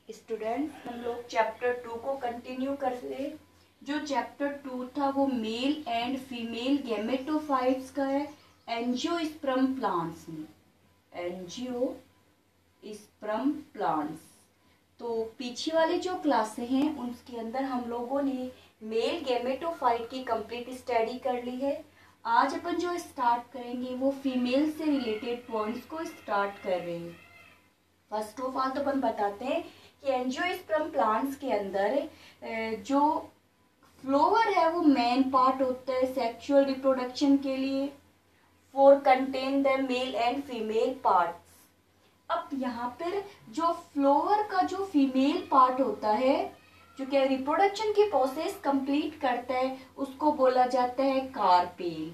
Students, हम लोग chapter 2 को कंटिन्यू कर रहे। जो चैप्टर 2 था वो मेल एंड फीमेल गैमेटोफाइट्स का है एंजियोस्पर्म प्लांट्स में। एंजियोस्पर्म प्लांट्स, तो पीछे वाले जो क्लासें हैं उसके अंदर हम लोगों ने मेल गैमेटोफाइट की कंप्लीट स्टडी कर ली है। आज अपन जो स्टार्ट करेंगे वो फीमेल से रिलेटेड पॉइंट्स को स्टार्ट कर रहे हैं। फर्स्ट ऑफ ऑल तो अपन बताते हैं कि एंजियोस्पर्म प्लांट्स के अंदर जो फ्लोवर है वो मेन पार्ट होता है सेक्सुअल रिप्रोडक्शन के लिए, for contain the male and female parts. अब यहाँ पर जो फ्लोवर का जो फीमेल पार्ट होता है जो क्या रिप्रोडक्शन की प्रोसेस कंप्लीट करता है उसको बोला जाता है कार्पेल।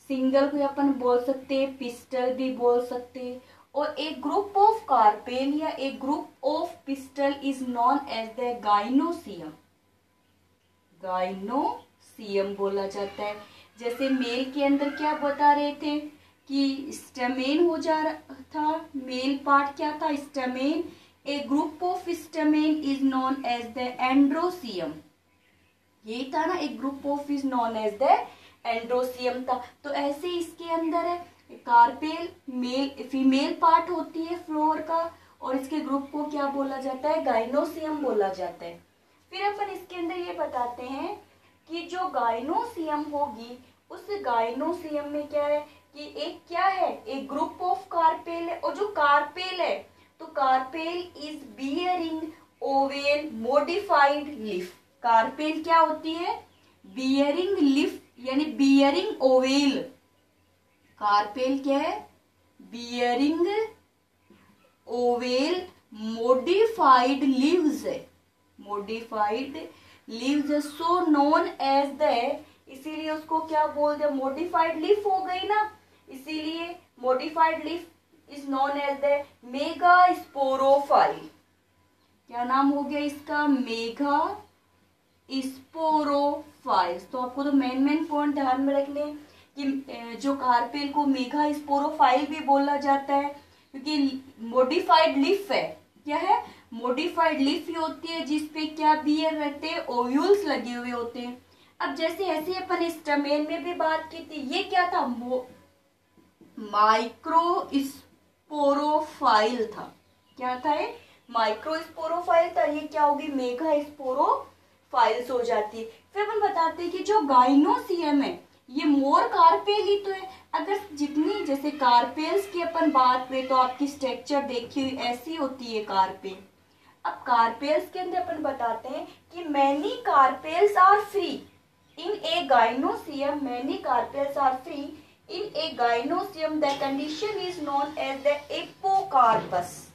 सिंगल को अपन बोल सकते हैं, पिस्टल भी बोल सकते हैं। और एक ग्रुप ऑफ कार्पेल या एक group of pistil is known as the gynoecium. Gynoecium बोला जाता है। जैसे मेल के अंदर क्या बता रहे थे कि स्टेमेन हो जा रहा था, मेल पार्ट क्या था stamen. A group of stamen is known as the androecium. यही था ना, एक group of is known as the androecium था। तो ऐसे इसके अंदर है कार्पेल मेल फीमेल पार्ट होती है फ्लोर का, और इसके ग्रुप को क्या बोला जाता है, गाइनोसियम बोला जाता है। फिर अपन इसके अंदर ये बताते हैं कि जो गाइनोसियम होगी उस गाइनोसियम में क्या है कि एक क्या है, एक ग्रुप ऑफ कार्पेल है। और जो कार्पेल है तो carpel is bearing oval modified leaf. Carpel क्या होती है, बियरिंग लीफ यानी बियरिंग ओवेल। कार्पेल क्या है, बियरिंग ओवेल मोडिफाइड लीव्स है, मोडिफाइड लीव्स है, सो नोन एज द, इसीलिए उसको क्या बोलते हैं, मोडिफाइड लीफ हो गई ना, इसीलिए modified leaf is known as the megasporophyll. क्या नाम हो गया इसका, मेगा स्पोरोफाइल्स। तो आपको तो मेन पॉइंट ध्यान में रखने कि जो कार्पेल को मेगा स्पोरोफाइल भी बोला जाता है क्योंकि मोडिफाइड लीफ है। क्या है, मोडिफाइड लीफ ही होती है जिसपे क्या बियर रहते हैं, ओव्यूल्स लगे हुए होते हैं। अब जैसे ऐसे अपन स्टेमेन में भी बात की थी, ये क्या था, माइक्रो स्पोरोफाइल था। क्या था ये, माइक्रो स्पोरोफाइल था। ये क्या होगी, मेगा स्पोरोफाइल्स हो जाती है। फिर अपन बताते हैं कि जो गाइनोसियम है ये मोर कार्पेल ही तो है। अगर जितनी जैसे कार्पेल्स की अपन बात करें तो आपकी स्ट्रक्चर देखी हुई ऐसी होती है कार्पेल। अब कार्पेल्स के अंदर अपन बताते हैं कि many carpels are free in a gynoecium, many carpels are free in a gynoecium, the condition is known as the apocarpous.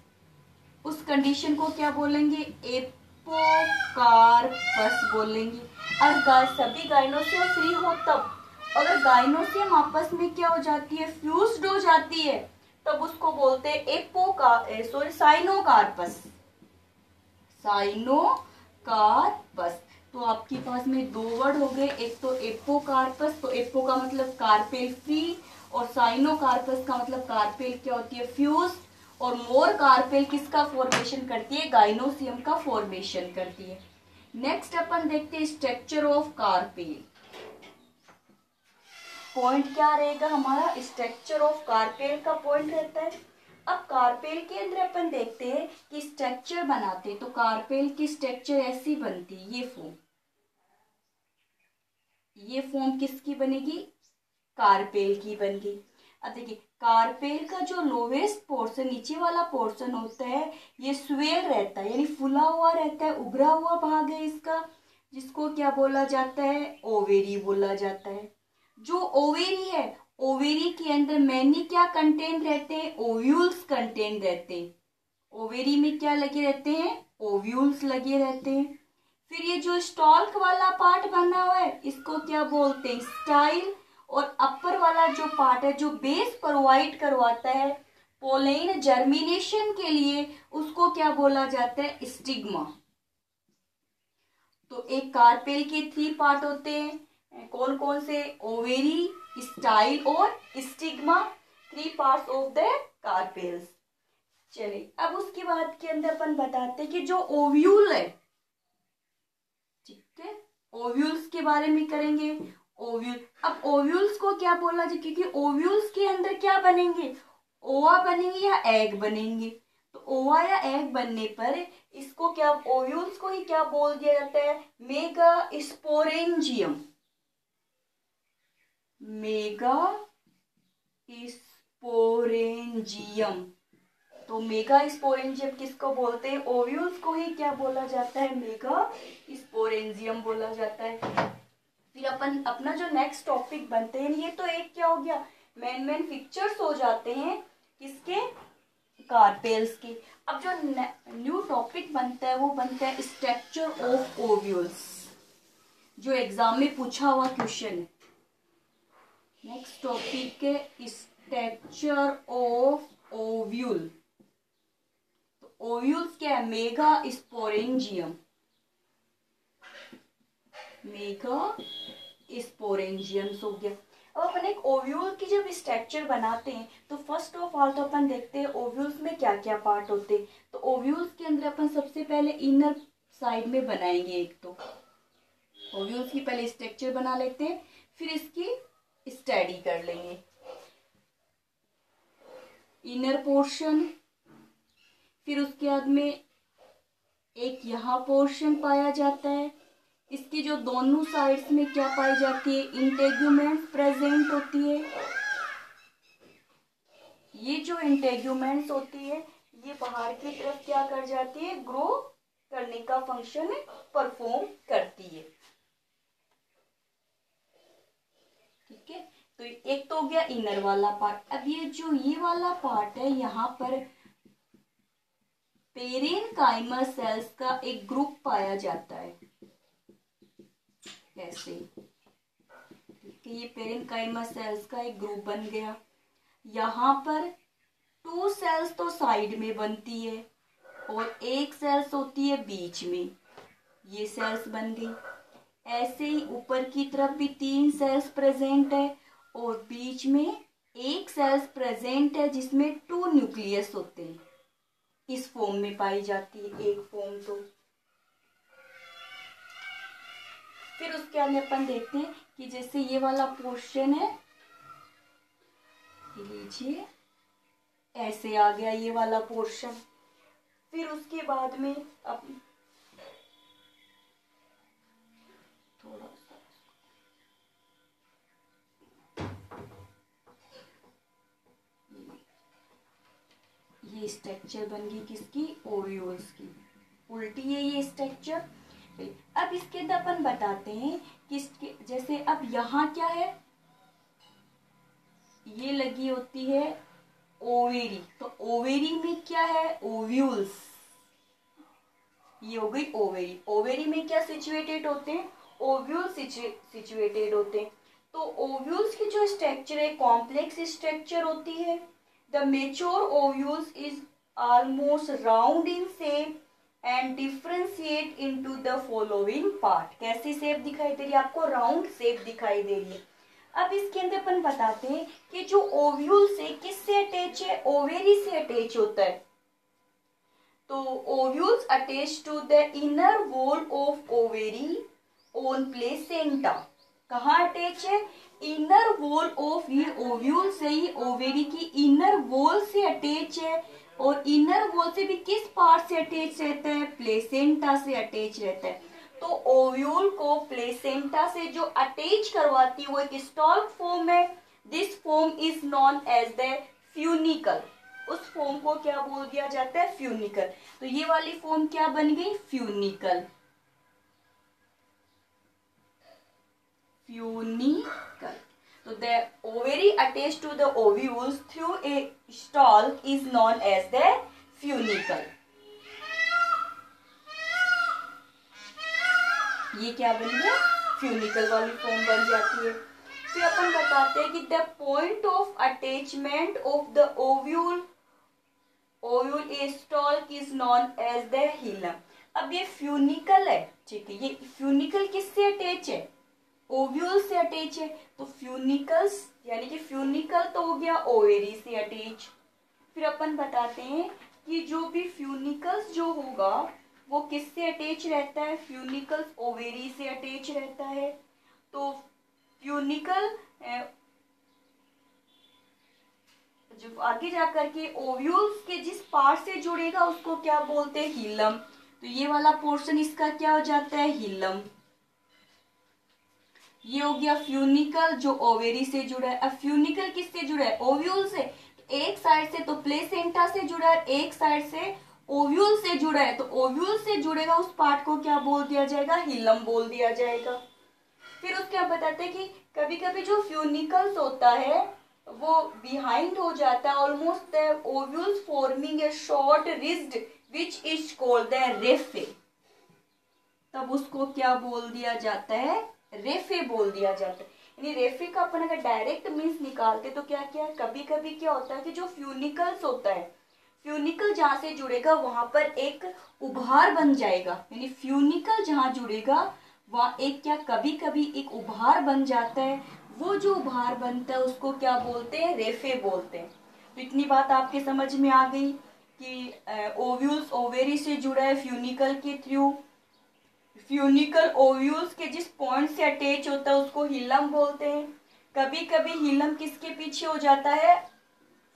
उस कंडीशन को क्या बोलेंगे, एपोकार्पस बोलेंगे। और सभी गाइनोसियम फ्री हो तब, अगर गाइनोसियम आपस में क्या हो जाती है, फ्यूज्ड हो जाती है, तब उसको बोलते हैं साइनोकार्पस। साइनोकार्पस। तो आपके पास में दो वर्ड हो गए, एक तो एपोकार्पस, तो एपो का मतलब कार्पेल फ्री, और साइनोकार्पस का मतलब कार्पेल क्या होती है, फ्यूज। और मोर कार्पेल किसका फॉर्मेशन करती है, गाइनोसियम का फॉर्मेशन करती है। नेक्स्ट अपन देखते हैं स्ट्रक्चर ऑफ कार्पेल। पॉइंट क्या रहेगा हमारा, स्ट्रक्चर ऑफ कार्पेल का पॉइंट रहता है। अब कार्पेल के अंदर अपन देखते हैं कि स्ट्रक्चर बनाते हैं तो कार्पेल की स्ट्रक्चर ऐसी बनती है, ये फॉर्म किसकी बनेगी, कार्पेल की बनेगी। अब देखिए कार्पेल का जो लोवेस्ट पोर्शन, नीचे वाला पोर्शन होता है, ये स्वेल रहता है यानी फुला हुआ रहता है, उभरा हुआ भाग है इसका, जिसको क्या बोला जाता है, ओवेरी बोला जाता है। जो ओवेरी है, ओवेरी के अंदर मैनी क्या कंटेन रहते हैं, ओव्यूल्स कंटेन रहते हैं। ओवेरी में क्या लगे रहते हैं, ओव्यूल्स लगे रहते हैं। फिर ये जो स्टॉल्क वाला पार्ट बना हुआ है इसको क्या बोलते हैं, स्टाइल। और अपर वाला जो पार्ट है जो बेस प्रोवाइड करवाता है पोलेन जर्मिनेशन के लिए, उसको क्या बोला जाता है, स्टिग्मा। तो एक कार्पेल के 3 पार्ट होते हैं, कौन कौन से, ओवेरी, स्टाइल और stigma, 3 parts of the carpels. चलिए अब उसके बाद के अंदर अपन बताते हैं कि जो ओव्यूल है, ठीक है, ओव्यूल्स के बारे में करेंगे। ओव्यूल, अब ओव्यूल्स को क्या बोला जाए, क्योंकि ओव्यूल्स के अंदर क्या बनेंगे, ओवा बनेंगे या एग बनेंगे। तो ओवा या एग बनने पर इसको क्या, ओव्यूल्स को ही क्या बोल दिया जाता है, मेगा स्पोरेंजियम। Mega sporangium. तो मेगा स्पोरेंजियम किसको बोलते हैं, ओव्यूल्स को ही क्या बोला जाता है, मेगा स्पोरेंजियम बोला जाता है। फिर अपन अपना जो नेक्स्ट टॉपिक बनते हैं, ये तो एक क्या हो गया, मेन पिक्चर्स हो जाते हैं किसके, कार्पेल्स के। अब जो न्यू टॉपिक बनता है वो बनता है स्ट्रक्चर ऑफ ओव्यूल्स, जो एग्जाम में पूछा हुआ क्वेश्चन है। नेक्स्ट टॉपिक है स्ट्रक्चर ऑफ ओव्यूल। तो ओव्यूल्स क्या है, मेगा स्पोरेंजियम, मेगा स्पोरेंजियम्स हो गया। अब अपन एक ओव्यूल की जब स्ट्रक्चर बनाते हैं तो फर्स्ट ऑफ ऑल तो अपन देखते हैं ओव्यूल्स में क्या क्या पार्ट होते हैं। तो ओव्यूल्स के अंदर अपन सबसे पहले इनर साइड में बनाएंगे, एक तो ओव्यूल्स की पहले स्ट्रक्चर बना लेते हैं, फिर इसकी स्टडी कर लेंगे। इनर पोर्शन, फिर उसके बाद में एक यहाँ पोर्शन पाया जाता है, इसकी जो दोनों साइड्स में क्या पाई जाती है, इंटेग्यूमेंट प्रेजेंट होती है। ये जो इंटेग्यूमेंट्स होती है ये बाहर की तरफ क्या कर जाती है, ग्रो करने का फंक्शन परफॉर्म करती है, ठीक है। तो एक तो हो गया इनर वाला पार्ट। अब ये वाला पार्ट है, यहाँ पर पेरेनकाइमा सेल्स का एक ग्रुप पाया जाता है, ऐसे, ठीक है। ये पेरेनकाइमा सेल्स का एक ग्रुप बन गया। यहाँ पर 2 सेल्स तो साइड में बनती है और 1 सेल्स होती है बीच में, ये सेल्स बन गई। ऐसे ही ऊपर की तरफ भी 3 सेल्स प्रेजेंट है और बीच में 1 सेल्स प्रेजेंट है जिसमें 2 न्यूक्लियस होते हैं, इस फॉर्म में पाई जाती है एक फॉर्म। तो फिर उसके बाद अपन देखते हैं कि जैसे ये वाला पोर्शन है, लीजिए ऐसे आ गया ये वाला पोर्शन। फिर उसके बाद में अब थोड़ा सा ये स्ट्रक्चर बन गई किसकी, ओव्यूल्स की, उल्टी है ये स्ट्रक्चर। अब इसके अंदर अपन बताते हैं कि जैसे अब यहाँ क्या है, ये लगी होती है ओवेरी। तो ओवेरी में क्या है, ओव्यूल्स, ये हो गई ओवेरी। ओवेरी में क्या सिचुएटेड होते हैं, ओव्यूल्स सिचुएटेड होते हैं। तो ओव्यूल्स की जो स्ट्रक्चर है कॉम्प्लेक्स स्ट्रक्चर होती है। The mature ovules is almost round in shape and differentiate into the following part. कैसी शेप दिखाई दे रही है आपको, राउंड शेप दिखाई दे रही है। अब इसके अंदर अपन बताते हैं कि जो ओव्यूल से किससे अटैच है, ओवेरी से अटैच होता है। तो ovules attach to the inner wall of ovary on placenta. कहाँ अटैच है, इनर वॉल ऑफ, ये ओव्यूल से ही ओवेरी की इनर वॉल से अटैच है। और इनर वॉल से भी किस पार्ट से अटैच रहता है, प्लेसेंटा से अटैच रहता है। तो ओव्यूल को प्लेसेंटा से जो अटैच करवाती है वो एक स्टॉल्क फॉर्म है। This form is known as the funicle. उस फॉर्म को क्या बोल दिया जाता है, फ्यूनिकल। तो ये वाली फॉर्म क्या बन गई, funicle, funicle. So the ovary attached to the ovules through a stalk is known as the funicle. ये क्या बन गया, फ्यूनिकल वाली फॉर्म बन जाती है। फिर अपन बताते हैं कि the point of attachment of the ovule a stalk is known as the hilum. अब ये फ्यूनिकल है, ठीक है। ये फ्यूनिकल किससे अटैच है, ओव्यूल से अटैच है। तो फ्यूनिकल्स यानी कि फ्यूनिकल तो हो गया ओवेरी से अटैच। फिर अपन बताते हैं कि जो भी फ्यूनिकल्स जो होगा वो किससे अटैच रहता है, फ्यूनिकल्स ओवेरी से अटैच रहता है। तो फ्यूनिकल जो आगे जाकर के ओव्यूल्स के जिस पार्ट से जुड़ेगा उसको क्या बोलते हैं, हिलम। तो ये वाला पोर्शन इसका क्या हो जाता है, हिलम। ये हो गया फ्यूनिकल जो ओवेरी से जुड़ा है। अब फ्यूनिकल किससे जुड़ा है, ओव्यूल से। एक साइड से तो प्लेसेंटा से जुड़ा है, एक साइड से ओव्यूल से जुड़ा है। तो ओव्यूल से जुड़ेगा उस पार्ट को क्या बोल दिया जाएगा, हिलम बोल दिया जाएगा। फिर उसके आप बताते हैं कि कभी कभी जो फ्यूनिकल्स होता है वो बिहाइंड हो जाता है, almost the ovules forming a short rigid which is called the raphe. तब उसको क्या बोल दिया जाता है, रेफे बोल दिया जाता है। यानी रेफे का अपन अगर डायरेक्ट मीन्स निकालते तो क्या क्या, कभी कभी क्या होता है कि जो फ्यूनिकल्स होता है, फ्यूनिकल जहां से जुड़ेगा वहां पर एक उभार बन जाएगा। यानी फ्यूनिकल जहां जुड़ेगा वहां एक क्या, कभी कभी एक उभार बन जाता है। वो जो उभार बनता है उसको क्या बोलते हैं, रेफे बोलते हैं। तो इतनी बात आपके समझ में आ गई कि ओव्यूल्स ओवेरी से जुड़ा है फ्यूनिकल के थ्रू। फ्यूनिकल ओव्यूल्स के जिस पॉइंट से अटैच होता है उसको हिलम बोलते हैं। कभी कभी हिलम किसके पीछे हो जाता है,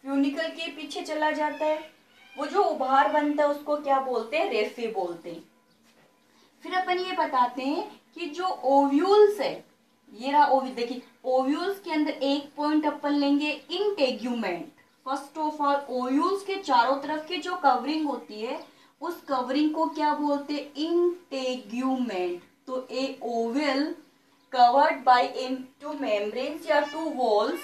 फ्यूनिकल के पीछे चला जाता है। वो जो उभार बनता है उसको क्या बोलते हैं, रेफे बोलते हैं। फिर अपन ये बताते हैं कि जो ओव्यूल्स है, ये रहा ओव्यूल, देखिए ओव्यूल्स के अंदर एक पॉइंट अपन लेंगे integument. First of all ovules के चारों तरफ की जो कवरिंग होती है उस कवरिंग को क्या बोलते हैं, इंटेग्यूमेंट। तो a ovule covered by two membranes या two walls,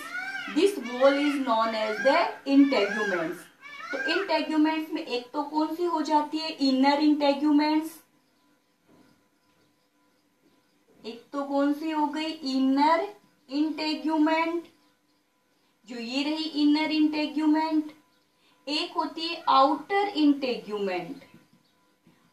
this wall is known as the integuments. तो इंटेग्यूमेंट्स में एक तो कौन सी हो जाती है, इनर इंटेग्यूमेंट्स। एक तो कौन सी हो गई, इनर इंटेग्यूमेंट, जो ये रही इनर इंटेग्यूमेंट। एक होती है आउटर इंटेग्यूमेंट,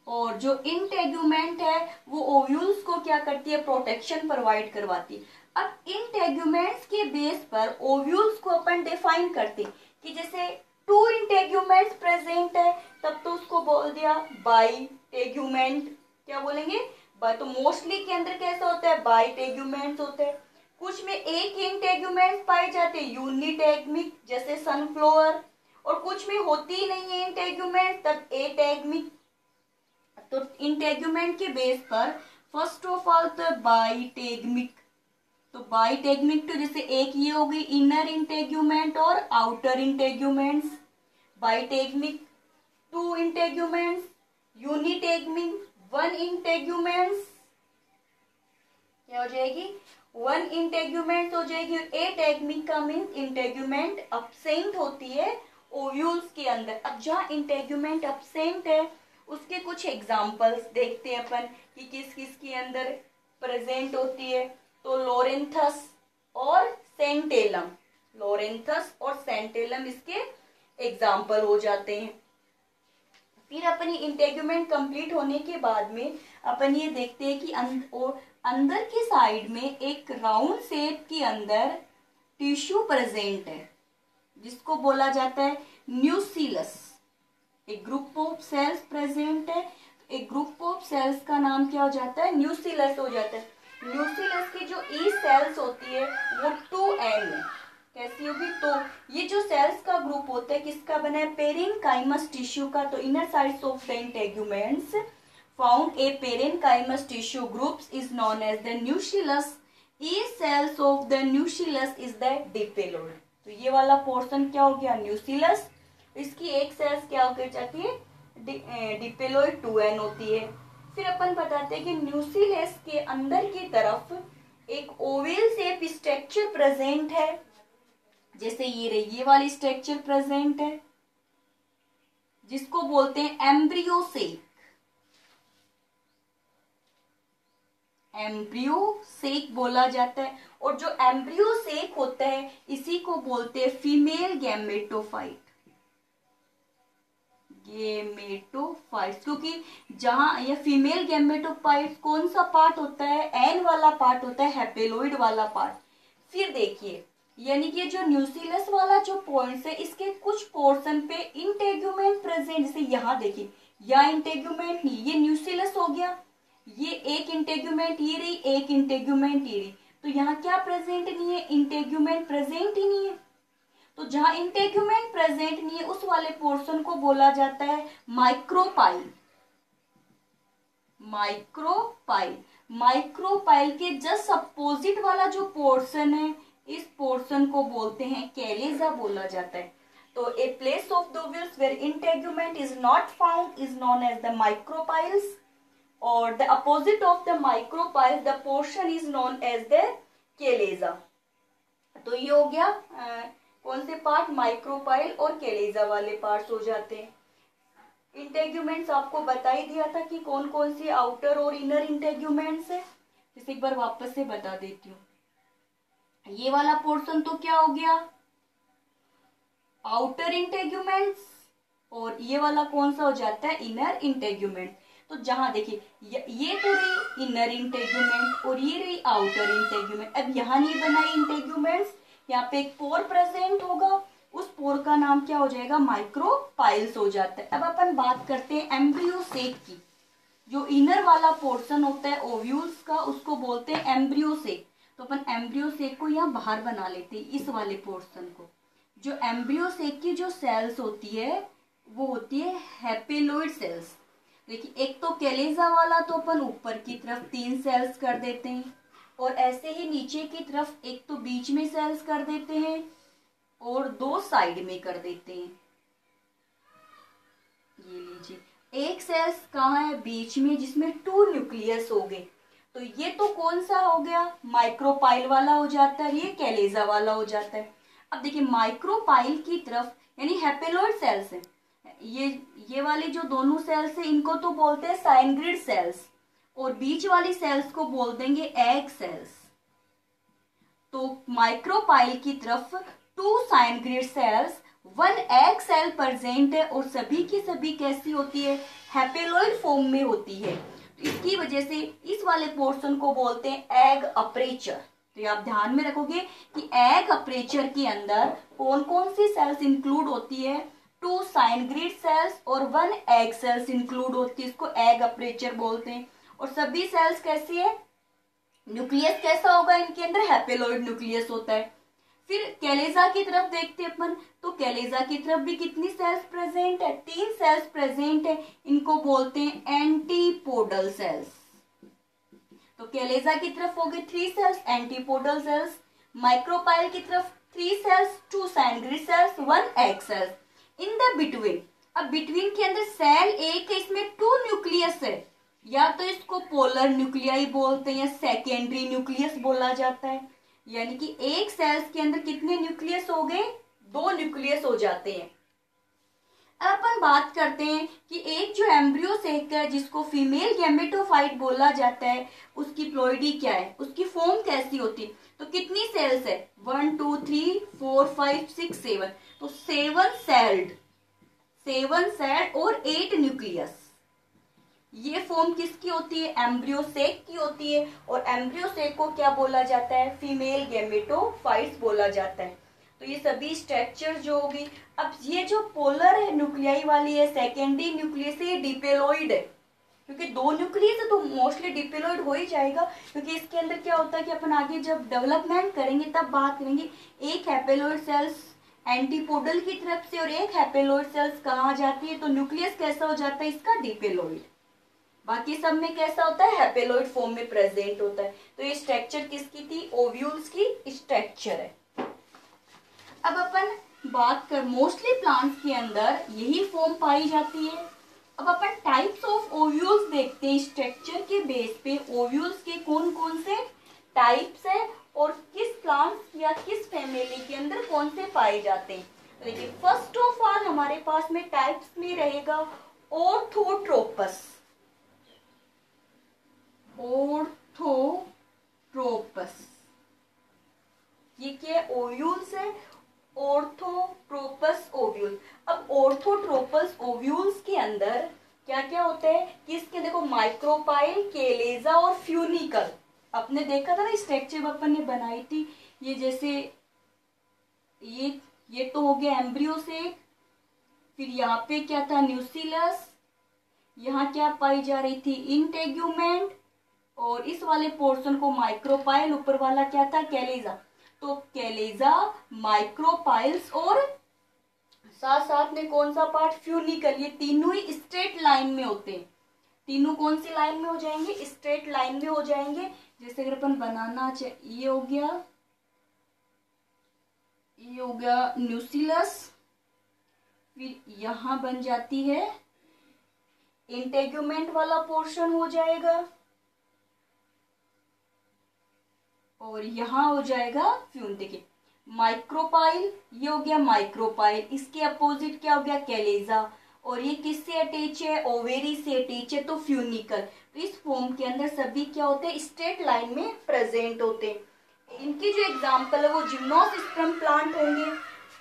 और जो इंटेग्यूमेंट है वो ओव्यूल्स को क्या करती है, प्रोटेक्शन प्रोवाइड करवाती है। अब इंटेग्यूमेंट्स के बेस पर ओव्यूल्स को अपन डिफाइन करते हैं कि जैसे टू इंटेग्यूमेंट्स प्रेजेंट है तब तो उसको बोल दिया बाइटेग्यूमेंट। क्या बोलेंगे, तो मोस्टली के अंदर कैसा होता है, बाइटेग्यूमेंट्स होते हैं। कुछ में एक इंटेग्यूमेंट्स पाए जाते हैं, यूनिटेग्मिक जैसे सनफ्लावर, और कुछ में होती ही नहीं है इंटेग्यूमेंट, तब एटेग्मिक। तो इंटेग्यूमेंट के बेस पर फर्स्ट ऑफ ऑल तो बाइटेग्मिक। तो बाइटेग्मिक तो जैसे एक ये हो गई इनर इंटेग्यूमेंट और outer integuments. Bitegmic two integuments, unitegmic one integuments, क्या हो जाएगी, वन इंटेग्यूमेंट हो जाएगी। एटेग्मिक का मीन्स इंटेग्यूमेंट अब्सेंट होती है ओव्यूल्स के अंदर। अब जहाँ इंटेग्यूमेंट अब्सेंट है उसके कुछ एग्जाम्पल्स देखते हैं अपन कि किस किस के अंदर प्रेजेंट होती है। तो लोरेंथस और सेंटेलम, लोरेंथस और सेंटेलम इसके एग्जाम्पल हो जाते हैं। फिर अपनी इंटेग्यूमेंट कंप्लीट होने के बाद में अपन ये देखते हैं कि अंदर की साइड में एक राउंड शेप के अंदर टिश्यू प्रेजेंट है जिसको बोला जाता है न्यूसिलस। एक ग्रुप ऑफ सेल्स प्रेजेंट है, एक ग्रुप ऑफ सेल्स का नाम क्या हो जाता है, न्यूसिलस हो जाता है। न्यूसिलस की जो ई सेल्स होती है वो 2n है, कैसी होगी, तो ये जो सेल्स का ग्रुप होता है किसका बना है, पेरेनकाइमस टिश्यू का। तो inner sides of the integuments found a parenchymatous tissue groups is known as the nucellus. ई cells of the nucellus is the diploid. तो ये वाला पोर्शन क्या हो गया, न्यूसिलस। इसकी एक सेल्स क्या हो जाती है, डिपेलोइड 2n होती है। फिर अपन बताते हैं कि न्यूसिलस के अंदर की तरफ एक ओवल शेप स्ट्रक्चर प्रेजेंट है, जैसे ये वाली स्ट्रक्चर प्रेजेंट है जिसको बोलते हैं एम्ब्रियो सेक। एम्ब्रियो सेक बोला जाता है। और जो एम्ब्रियो सेक होता है इसी को बोलते हैं फीमेल गैमेटोफाइट। गैमेटोफाइट्स, क्योंकि जहां ये फीमेल गैमेटोफाइट्स कौन सा पार्ट होता है, एन वाला पार्ट होता है, हेपेलोइड वाला पार्ट। फिर देखिए यानी कि जो न्यूक्लियस वाला जो पॉइंट्स है इसके कुछ पोर्शन पे इंटेगुमेंट प्रेजेंट, जैसे यहाँ देखिए या इंटेगुमेंट नहीं, ये न्यूक्लियस हो गया, ये एक इंटेगुमेंट ये रही, एक इंटेगुमेंट ये रही, तो यहाँ क्या प्रेजेंट नहीं है, इंटेगुमेंट प्रेजेंट ही नहीं है। तो जहां इंटेगुमेंट प्रेजेंट नहीं है उस वाले पोर्शन को बोला जाता है माइक्रोपाइल। माइक्रोपाइल, माइक्रोपाइल के जस्ट अपोजिट वाला जो पोर्शन है इस पोर्शन को बोलते हैं कैलेजा बोला जाता है। तो a place of the ovules where integument is not found is known as the micropyles, और the opposite of the micropyle the portion is known as the chalaza. तो ये हो गया कौन से पार्ट, माइक्रोपाइल और कैलेजा वाले पार्ट्स हो जाते हैं। इंटेगुमेंट्स आपको बता ही दिया था कि कौन कौन सी आउटर और इनर इंटेगुमेंट्स है, जैसे एक बार वापस से बता देती हूँ। ये वाला पोर्शन तो क्या हो गया, आउटर इंटेगुमेंट्स, और ये वाला कौन सा हो जाता है, इनर इंटेगुमेंट। तो जहां देखिए ये तो रही इनर इंटेगुमेंट और ये रही आउटर इंटेगुमेंट। अब यहाँ नहीं बनाई इंटेगुमेंट्स, यहाँ पे एक पोर प्रेजेंट होगा, उस पोर का नाम क्या हो जाएगा, माइक्रोपाइल्स हो जाता है। अब अपन बात करते हैं एम्ब्रियो सेक की। जो इनर वाला पोर्शन होता है ओव्यूल्स का उसको बोलते हैं एम्ब्रियो सेक। तो अपन एम्ब्रियो सेक को यहाँ बाहर बना लेते हैं, इस वाले पोर्शन को। जो एम्ब्रियो सेक की जो सेल्स होती है वो होती है हैपेलोइड सेल्स। देखिए एक तो कैलेजा वाला तो अपन ऊपर की तरफ 3 सेल्स कर देते हैं, और ऐसे ही नीचे की तरफ एक तो बीच में सेल्स कर देते हैं और 2 साइड में कर देते हैं। ये लीजिए एक सेल्स कहाँ है, बीच में, जिसमें 2 न्यूक्लियस हो गए। तो ये तो कौन सा हो गया, माइक्रोपाइल वाला हो जाता है, ये कैलेजा वाला हो जाता है। अब देखिए माइक्रोपाइल की तरफ यानी हैपेलोइड सेल्स है, ये वाली जो दोनों सेल्स है इनको तो बोलते हैं साइनग्रिड सेल्स, और बीच वाली सेल्स को बोल देंगे एग सेल्स। तो माइक्रोपाइल की तरफ 2 synergid cells 1 egg cell present है, और सभी की सभी कैसी होती है, हैपेलोइड फॉर्म में होती है। तो इसकी वजह से इस वाले पोर्शन को बोलते हैं एग अपर्चर। तो ये आप ध्यान में रखोगे कि एग अपर्चर के अंदर कौन कौन सी सेल्स इंक्लूड होती है, 2 साइनग्रिड सेल्स और 1 एग सेल्स इंक्लूड होती है, इसको एग अपर्चर बोलते हैं। और सभी सेल्स कैसी है, न्यूक्लियस कैसा होगा इनके अंदर, हैपेलोइड न्यूक्लियस होता है। फिर कैलेजा की तरफ देखते हैं अपन, तो कैलेजा की तरफ भी कितनी सेल्स प्रेजेंट है, 3 सेल्स प्रेजेंट है, इनको बोलते हैं एंटीपोडल सेल्स। तो कैलेजा की तरफ हो गए 3 सेल्स एंटीपोडल सेल्स, माइक्रोपाइल की तरफ 3 cells 2 synergid cells 1 egg cells. In the between, अब बिटवीन के अंदर सेल एक है, इसमें 2 न्यूक्लियस है, या तो इसको पोलर न्यूक्लियाई बोलते हैं या सेकेंडरी न्यूक्लियस बोला जाता है। यानी कि एक सेल्स के अंदर कितने न्यूक्लियस हो गए, 2 न्यूक्लियस हो जाते हैं। अब अपन बात करते हैं कि एक जो एम्ब्रियो सेक है जिसको फीमेल गैमेटोफाइट बोला जाता है, उसकी प्लॉइडी क्या है, उसकी फॉर्म कैसी होती है। तो कितनी सेल्स है, 1 2 3 4 5 6 7, तो 7 सेल और 8 न्यूक्लियस। ये फॉर्म किसकी होती है, एम्ब्रियो सेक की होती है, और एम्ब्रियो सेक को क्या बोला जाता है, फीमेल गैमेटोफाइट्स बोला जाता है। तो ये सभी स्ट्रक्चर जो होगी, अब ये जो पोलर है न्यूक्लियाई वाली है, सेकेंडरी न्यूक्लियस है, ये डिपेलोइड है, क्योंकि 2 न्यूक्लियस है तो मोस्टली डिपेलोइड हो ही जाएगा। क्योंकि इसके अंदर क्या होता है कि अपन आगे जब डेवलपमेंट करेंगे तब बात करेंगे, एक हैपेलोइड सेल्स एंटीपोडल की तरफ से और एक हैपेलोइड सेल्स कहाँ जाती है, तो न्यूक्लियस कैसा हो जाता है इसका, डिपेलोइड। बाकी सब में कैसा होता है, हैपेलोइड फॉर्म में प्रेजेंट होता है। तो ये स्ट्रक्चर किसकी थी, ओव्यूल्स की स्ट्रक्चर है। अब अपन बात कर, मोस्टली प्लांट्स के अंदर यही फॉर्म पाई जाती है। अब अपन टाइप्स ऑफ ओव्यूल्स देखते हैं, स्ट्रक्चर के बेस पे ओव्यूल्स के कौन कौन से टाइप्स है और किस प्लांट्स या किस फैमिली के अंदर कौन से पाए जाते हैं। तो देखिए फर्स्ट ऑफ ऑल हमारे पास में टाइप्स में रहेगा ऑर्थोट्रोपस। ऑर्थोट्रोपस ये क्या है, ओव्यूल्स है, ऑर्थोट्रोपस ओव्यूल। अब ऑर्थोट्रोपस ओव्यूल्स के अंदर क्या क्या होता है कि इसके देखो माइक्रोपाइल, कैलेजा और फ्यूनिकल। आपने देखा था ना स्ट्रक्चर अपन ने बनाई थी, ये जैसे ये तो हो गया एम्ब्रियो से। फिर यहाँ पे क्या था, न्यूसिलस। यहाँ क्या पाई जा रही थी, इंटेग्यूमेंट। और इस वाले पोर्शन को माइक्रोपाइल, ऊपर वाला क्या था, कैलेजा। तो कैलेजा, माइक्रोपाइल्स और साथ साथ में कौन सा पार्ट, फ्यूनिकल, ये तीनों ही स्ट्रेट लाइन में होते हैं। तीनों कौन सी लाइन में हो जाएंगे, स्ट्रेट लाइन में हो जाएंगे। जैसे अगर अपन बनाना चाहे, ये हो गया न्यूसिलस। फिर यहां बन जाती है इंटेग्यूमेंट वाला पोर्शन हो जाएगा, और यहां हो जाएगा फ्यून। देखिए माइक्रोपाइल, ये हो गया माइक्रोपाइल। इसके अपोजिट क्या हो गया, कैलेजा। और ये किससे अटैच है, ओवेरी से अटैच है, तो फ्यूनिकल। तो इस फॉर्म के अंदर सभी क्या होते हैं, स्ट्रेट लाइन में प्रेजेंट होते हैं। इनकी जो एग्जांपल है वो जिम्नोस्पर्म प्लांट होंगे।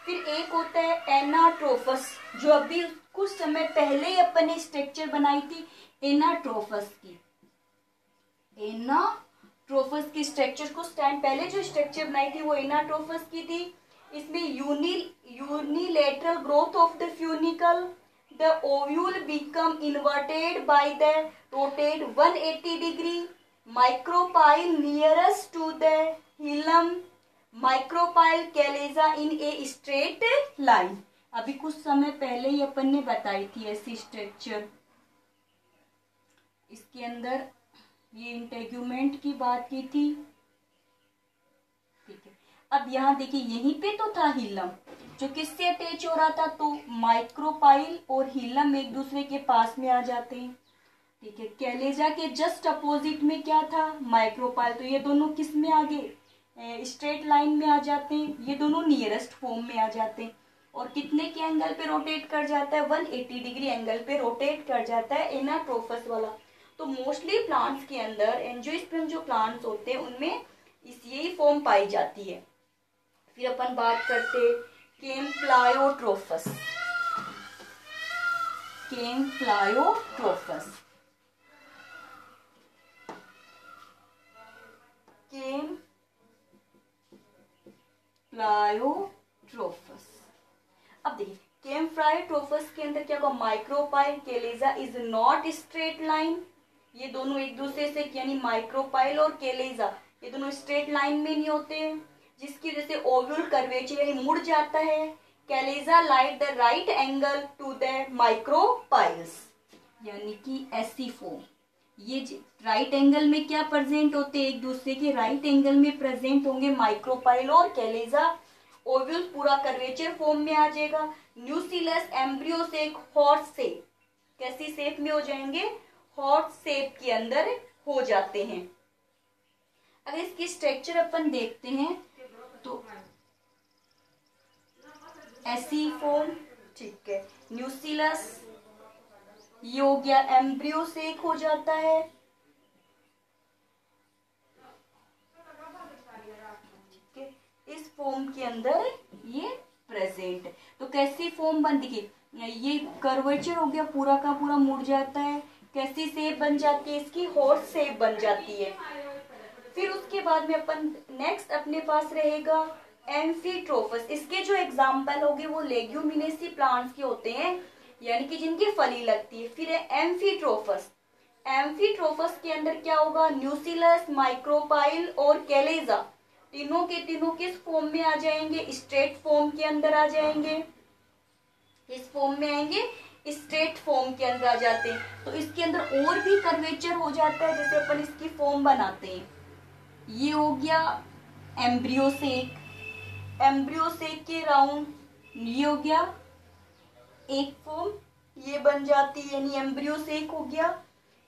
फिर एक होता है एनाट्रोफस, जो अभी कुछ समय पहले ही अपन ने स्ट्रक्चर बनाई थी एनाट्रोफस की। एनाट्रोफस की स्ट्रक्चर, कुछ टाइम पहले जो स्ट्रक्चर बनाई थी वो एनाट्रोफस की थी। इसमें unilateral growth of the funicle, the ovule become inverted by the rotate 180 degree, micropyle nearest to the hilum, micropyle caleza in a straight line। अभी कुछ समय पहले ही अपन ने बताई थी ऐसी स्ट्रक्चर। इसके अंदर ये इंटेग्यूमेंट की बात की थी, ठीक है। अब यहाँ देखिए यहीं पे तो था हिलम, जो किससे अटैच हो रहा था, तो माइक्रोपाइल और हिलम एक दूसरे के पास में आ जाते हैं, ठीक है। कैलेजा के जस्ट अपोजिट में क्या था, माइक्रोपाइल। तो ये दोनों किस में आ गए, स्ट्रेट लाइन में आ जाते हैं। ये दोनों नियरेस्ट फॉर्म में आ जाते हैं। और कितने के एंगल पे रोटेट कर जाता है, 180 डिग्री एंगल पे रोटेट कर जाता है एनाट्रोफस वाला। तो मोस्टली प्लांट्स के अंदर एंजियोस्पर्म जो प्लांट्स होते हैं उनमें यही फॉर्म पाई जाती है। फिर अपन बात करते केम्प्लायोट्रोफस। केम्प्लायोट्रोफस, केम्प्लायोट्रोफस। अब देखिए केम्प्लायोट्रोफस के अंदर क्या होगा, micropyle chalaza is not straight line. ये दोनों एक दूसरे से, यानी माइक्रोपाइल और केलेजा ये दोनों स्ट्रेट लाइन में नहीं होते हैं, जिसकी वजह से ओव्यूल कर्वेचर यानी मुड़ जाता है। Chalaza light the right angle to the micropyles, यानी कि ऐसी फॉर्म। ये राइट एंगल में क्या प्रेजेंट होते हैं, एक दूसरे के राइट एंगल में प्रेजेंट होंगे माइक्रोपाइल और कैलेजा। ओव्यूल पूरा कर्वेचर फॉर्म में आ जाएगा। न्यूसिलस एम्ब्रियो से एक हॉर्स शेप, कैसी शेप में हो जाएंगे, हॉर्स शेप के अंदर हो जाते हैं। अगर इसकी स्ट्रक्चर अपन देखते हैं तो ऐसी फॉर्म, ठीक है। न्यूसिलस ये हो गया एम्ब्रियो से एक हो जाता है, ठीक है। इस फॉर्म के अंदर ये प्रेजेंट है। तो कैसी फॉर्म बन, देखिए ये कर्वेचर हो गया, पूरा का पूरा मुड़ जाता है। कैसी शेप बन जाती है इसकी, हॉर्स शेप बन जाती है। फिर उसके बाद में अपन नेक्स्ट अपने पास रहेगा एम्फीट्रोफस। इसके जो एग्जाम्पल होंगे वो लेग्यूमिनेसी प्लांट्स के होते हैं, यानी कि जिनकी फली लगती है। फिर है एम्फीट्रोफस। एम्फीट्रोफस के अंदर क्या होगा, न्यूसिलस, माइक्रोपाइल और कैलेजा तीनों के तीनों किस फॉर्म में आ जाएंगे, स्ट्रेट फॉर्म के अंदर आ जाएंगे। इस फॉर्म में आएंगे, स्ट्रेट फॉर्म के अंदर आ जाते हैं। तो इसके अंदर और भी कर्वेचर हो जाता है, जैसे अपन इसकी फॉर्म बनाते हैं। ये हो गया एम्ब्रियोसेक, एम्ब्रियोसेक के राउंड ये हो गया एक फॉर्म, ये बन जाती है, यानी एम्ब्रियोसेक हो गया,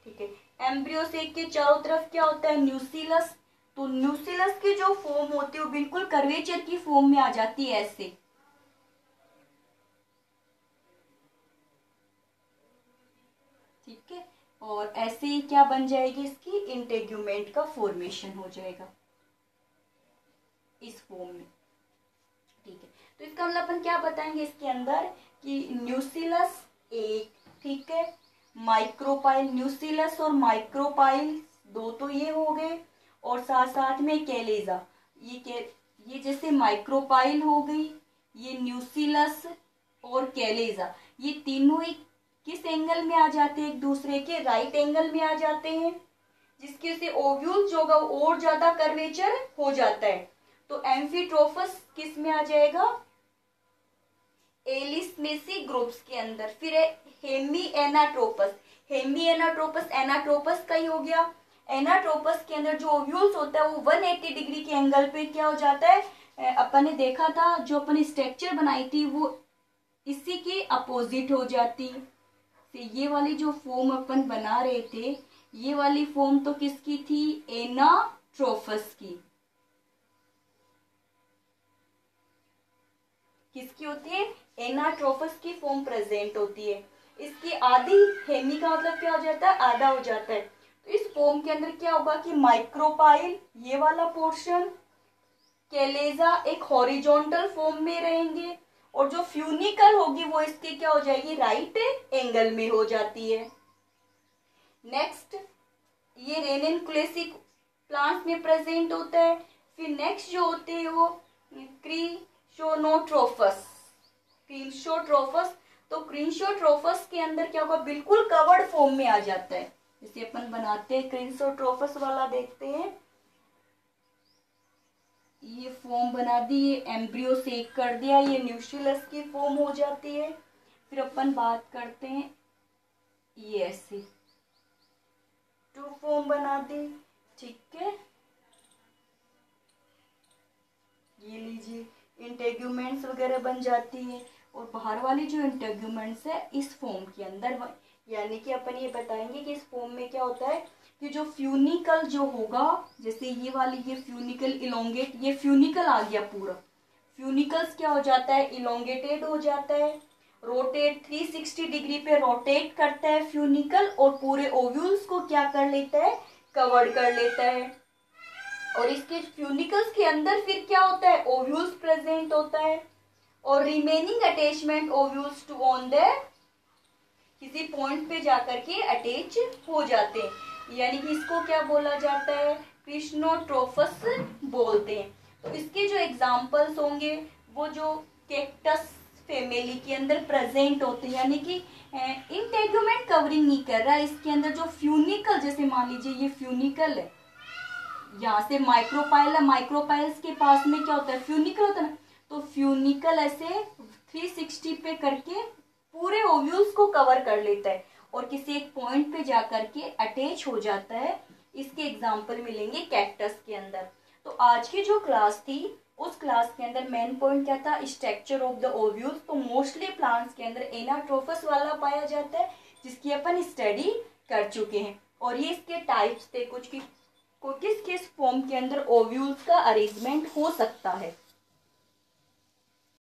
ठीक है। एम्ब्रियोसेक के चारों तरफ क्या होता है, न्यूसिलस। तो न्यूसिलस की जो फॉर्म होती है वो बिल्कुल कर्वेचर की फॉर्म में आ जाती है, ऐसे, ठीक है। और ऐसे ही क्या बन जाएगी, इसकी इंटेग्यूमेंट का फॉर्मेशन हो जाएगा इस फॉर्म में, ठीक है। तो इसका मतलब अपन क्या बताएंगे इसके अंदर कि न्यूसिलस एक, ठीक है, माइक्रोपाइल, न्यूसिलस और माइक्रोपाइल दो तो ये हो गए, और साथ साथ में कैलेजा। ये जैसे माइक्रोपाइल हो गई, ये न्यूसिलस और कैलेजा, ये तीनों एक किस एंगल में आ जाते हैं, एक दूसरे के राइट एंगल में आ जाते हैं, जिसके से ओव्यूल जो होगा और ज्यादा कर्वेचर हो जाता है। तो एम्फीट्रोफस किस में आ जाएगा, एलिसमेसी ग्रुप्स के अंदर। फिर है hemianatropous, hemianatropous anatropous का ही हो गया। एनाट्रोपस के अंदर जो ओव्यूल्स होता है वो 180 डिग्री के एंगल पे क्या हो जाता है, अपन ने देखा था जो अपन स्ट्रक्चर बनाई थी वो इसी के अपोजिट हो जाती। तो ये वाली जो फॉर्म अपन बना रहे थे, ये वाली फॉर्म तो किसकी थी, एनाट्रोफस की। किसकी होती है, एनाट्रोफस की फॉर्म प्रेजेंट होती है। इसकी आधी, हेमी का मतलब क्या हो जाता है, आधा हो जाता है। तो इस फॉर्म के अंदर क्या होगा कि माइक्रोपाइल ये वाला पोर्शन, कैलेजा एक हॉरिजॉन्टल फॉर्म में रहेंगे, और जो फ्यूनिकल होगी वो इसके क्या हो जाएगी, राइट एंगल में हो जाती है। नेक्स्ट ये रेनिनक्लेसिक प्लांट्स में प्रेजेंट होता है। फिर नेक्स्ट जो होते हैं वो क्रिशोनोट्रोफस, क्रिशोट्रोफस। तो क्रिशोट्रोफस के अंदर क्या होगा, बिल्कुल कवर्ड फॉर्म में आ जाता है। जैसे अपन बनाते हैं क्रिशोट्रोफस वाला, देखते हैं ये फॉर्म बना दी, ये एम्ब्रियो सेक कर दिया, ये न्यूशिलस की फॉर्म हो जाती है। फिर अपन बात करते हैं ये ऐसे टू फॉर्म बना दी, ठीक है। ये लीजिए इंटेग्यूमेंट्स वगैरह बन जाती है, और बाहर वाली जो इंटेग्यूमेंट्स है इस फॉर्म के अंदर, यानी कि अपन ये बताएंगे कि इस फॉर्म में क्या होता है कि जो फ्यूनिकल जो होगा, जैसे ये वाली ये फ्यूनिकल इलोंगेट, ये फ्यूनिकल आ गया पूरा, फ्यूनिकल्स क्या हो जाता है, इलोंगेटेड हो जाता है, रोटेट 360 डिग्री पे रोटेट करता है फ्यूनिकल, और पूरे ओव्यूल्स को क्या कर लेता है, कवर कर लेता है। और इसके फ्यूनिकल्स के अंदर फिर क्या होता है, ओव्यूल्स प्रेजेंट होता है, और remaining attachment ovules to on the किसी पॉइंट पे जाकर के अटैच हो जाते हैं, यानी कि इसको क्या बोला जाता है, क्रिशनोट्रोफस बोलते हैं। तो इसके जो एग्जाम्पल्स होंगे वो जो कैक्टस फैमिली के अंदर प्रेजेंट होते हैं, यानी कि इंटेग्यूमेंट कवरिंग नहीं कर रहा है, इसके अंदर जो फ्यूनिकल, जैसे मान लीजिए ये फ्यूनिकल है, यहाँ से माइक्रोपाइल है, माइक्रोपाइल्स के पास में क्या होता है, फ्यूनिकल होता है ना, तो फ्यूनिकल ऐसे 360 पे करके पूरे ओव्यूल्स को कवर कर लेता है, और किसी एक पॉइंट पे जाकर के अटैच हो जाता है। इसके एग्जाम्पल मिलेंगे कैक्टस के अंदर। तो आज की जो क्लास थी उस क्लास के अंदर मेन पॉइंट क्या था, स्ट्रक्चर ऑफ द ओव्यूल्स। तो मोस्टली प्लांट्स के अंदर एनाट्रोफस वाला पाया जाता है, जिसकी अपन स्टडी कर चुके हैं, और ये इसके टाइप्स थे कुछ की, किस किस फॉर्म के अंदर ओव्यूल्स का अरेंजमेंट हो सकता है।